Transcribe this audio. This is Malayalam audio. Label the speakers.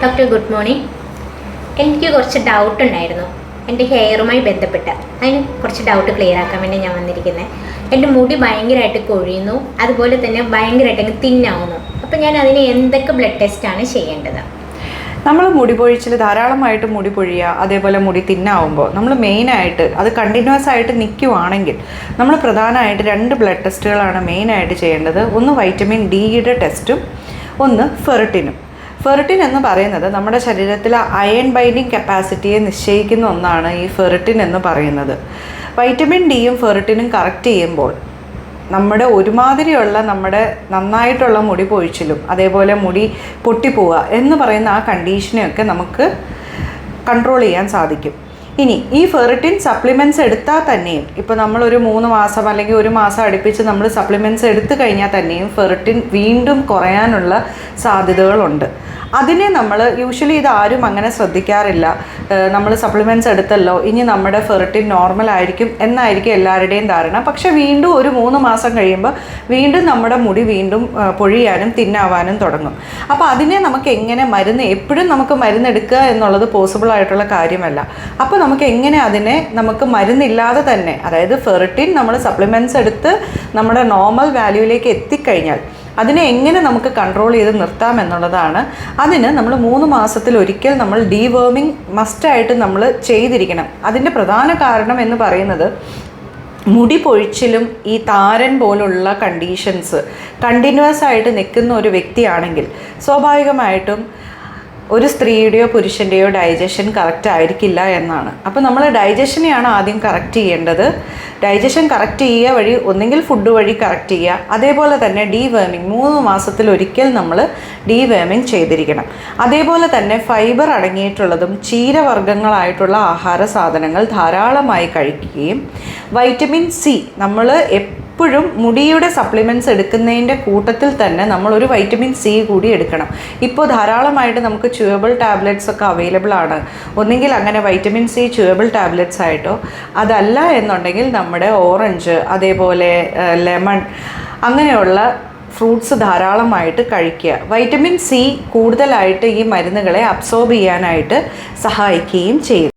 Speaker 1: Doctor good morning. എനിക്ക് കുറച്ച് ഡൗട്ട് ഉണ്ടായിരുന്നു എൻ്റെ ഹെയറുമായി ബന്ധപ്പെട്ട്. അതിന് കുറച്ച് ഡൗട്ട് ക്ലിയർ ആക്കാൻ വേണ്ടി ഞാൻ വന്നിരിക്കുന്നത്. എൻ്റെ മുടി ഭയങ്കരമായിട്ട് കൊഴിയുന്നു, അതുപോലെ തന്നെ ഭയങ്കരമായിട്ട് തിന്നാവുന്നു. അപ്പോൾ ഞാൻ അതിന് എന്തൊക്കെ ബ്ലഡ് ടെസ്റ്റാണ് ചെയ്യേണ്ടത്?
Speaker 2: നമ്മൾ മുടി പൊഴിച്ചിൽ ധാരാളമായിട്ട് മുടി പൊഴിയുക, അതേപോലെ മുടി തിന്നാവുമ്പോൾ നമ്മൾ മെയിനായിട്ട് അത് കണ്ടിന്യൂസ് ആയിട്ട് നിൽക്കുവാണെങ്കിൽ നമ്മൾ പ്രധാനമായിട്ട് 2 ബ്ലഡ് ടെസ്റ്റുകളാണ് മെയിനായിട്ട് ചെയ്യേണ്ടത്. ഒന്ന് വൈറ്റമിൻ ഡിയുടെ ടെസ്റ്റും ഒന്ന് ഫെറിറ്റിനും. ഫെറിറ്റിൻ എന്ന് പറയുന്നത് നമ്മുടെ ശരീരത്തിലെ അയൺ ബൈൻഡിങ് കപ്പാസിറ്റിയെ നിശ്ചയിക്കുന്ന ഒന്നാണ് ഈ ഫെറിറ്റിൻ എന്ന് പറയുന്നത്. വൈറ്റമിൻ ഡിയും ഫെറിറ്റിനും കറക്റ്റ് ചെയ്യുമ്പോൾ നമ്മുടെ ഒരുമാതിരിയുള്ള നമ്മുടെ നന്നായിട്ടുള്ള മുടി പൊഴിച്ചിലും അതേപോലെ മുടി പൊട്ടിപ്പോവുക എന്ന് പറയുന്ന ആ കണ്ടീഷനെയൊക്കെ നമുക്ക് കൺട്രോൾ ചെയ്യാൻ സാധിക്കും. ഇനി ഈ ഫെറിറ്റിൻ സപ്ലിമെൻറ്റ്സ് എടുത്താൽ തന്നെയും ഇപ്പോൾ നമ്മളൊരു 3 മാസം അല്ലെങ്കിൽ 1 മാസം അടുപ്പിച്ച് നമ്മൾ സപ്ലിമെൻറ്റ്സ് എടുത്തു കഴിഞ്ഞാൽ തന്നെയും ഫെറിറ്റിൻ വീണ്ടും കുറയാനുള്ള സാധ്യതകളുണ്ട്. അതിനെ നമ്മൾ യൂഷ്വലി ഇതാരും അങ്ങനെ ശ്രദ്ധിക്കാറില്ല. നമ്മൾ സപ്ലിമെൻറ്റ്സ് എടുത്തല്ലോ, ഇനി നമ്മുടെ ഫെറിറ്റിൻ നോർമൽ ആയിരിക്കും എന്നായിരിക്കും എല്ലാവരുടെയും ധാരണ. പക്ഷേ വീണ്ടും ഒരു 3 മാസം കഴിയുമ്പോൾ വീണ്ടും നമ്മുടെ മുടി വീണ്ടും പൊഴിയാനും തിന്നാവാനും തുടങ്ങും. അപ്പോൾ അതിനെ നമുക്ക് എങ്ങനെ എപ്പോഴും നമുക്ക് മരുന്നെടുക്കുക എന്നുള്ളത് പോസിബിൾ ആയിട്ടുള്ള കാര്യമല്ല. അപ്പോൾ നമുക്ക് എങ്ങനെ അതിനെ നമുക്ക് മരുന്നില്ലാതെ തന്നെ, അതായത് ഫെറിറ്റിൻ നമ്മൾ സപ്ലിമെൻറ്റ്സ് എടുത്ത് നമ്മുടെ നോർമൽ വാല്യൂവിലേക്ക് എത്തിക്കഴിഞ്ഞാൽ അതിനെ എങ്ങനെ നമുക്ക് കൺട്രോൾ ചെയ്ത് നിർത്താം എന്നുള്ളതാണ്. അതിന് നമ്മൾ 3 മാസത്തിലൊരിക്കൽ നമ്മൾ ഡീവേമിങ് മസ്റ്റായിട്ട് നമ്മൾ ചെയ്തിരിക്കണം. അതിൻ്റെ പ്രധാന കാരണം എന്ന് പറയുന്നത് മുടി പൊഴിച്ചിലും ഈ താരൻ പോലുള്ള കണ്ടീഷൻസ് കണ്ടിന്യൂസ് ആയിട്ട് നിൽക്കുന്ന ഒരു വ്യക്തിയാണെങ്കിൽ സ്വാഭാവികമായിട്ടും ഒരു സ്ത്രീയുടെയോ പുരുഷൻ്റെയോ ഡൈജഷൻ കറക്റ്റ് ആയിരിക്കില്ല എന്നാണ്. അപ്പോൾ നമ്മൾ ഡൈജഷനെയാണ് ആദ്യം കറക്റ്റ് ചെയ്യേണ്ടത്. ഡൈജഷൻ കറക്റ്റ് ചെയ്യുക വഴി ഒന്നെങ്കിൽ ഫുഡ് വഴി കറക്റ്റ് ചെയ്യുക, അതേപോലെ തന്നെ ഡീവേമിങ് 3 മാസത്തിലൊരിക്കൽ നമ്മൾ ഡീവേമിങ് ചെയ്തിരിക്കണം. അതേപോലെ തന്നെ ഫൈബർ അടങ്ങിയിട്ടുള്ളതും ചീരവർഗ്ഗങ്ങളായിട്ടുള്ള ആഹാര സാധനങ്ങൾ ധാരാളമായി കഴിക്കുകയും വൈറ്റമിൻ സി നമ്മൾ എപ്പോഴും മുടിയുടെ സപ്ലിമെൻറ്റ്സ് എടുക്കുന്നതിൻ്റെ കൂട്ടത്തിൽ തന്നെ നമ്മളൊരു വൈറ്റമിൻ സി കൂടി എടുക്കണം. ഇപ്പോൾ ധാരാളമായിട്ട് നമുക്ക് ച്യൂവബിൾ ടാബ്ലറ്റ്സ് ഒക്കെ അവൈലബിൾ ആണ്. ഒന്നെങ്കിൽ അങ്ങനെ വൈറ്റമിൻ സി ച്യൂവബിൾ ടാബ്ലറ്റ്സ് ആയിട്ടോ, അതല്ല എന്നുണ്ടെങ്കിൽ നമ്മുടെ ഓറഞ്ച് അതേപോലെ ലെമൺ അങ്ങനെയുള്ള ഫ്രൂട്ട്സ് ധാരാളമായിട്ട് കഴിക്കുക. വൈറ്റമിൻ സി കൂടുതലായിട്ട് ഈ മരുന്നുകളെ അബ്സോർബ് ചെയ്യാനായിട്ട് സഹായിക്കുകയും ചെയ്യും.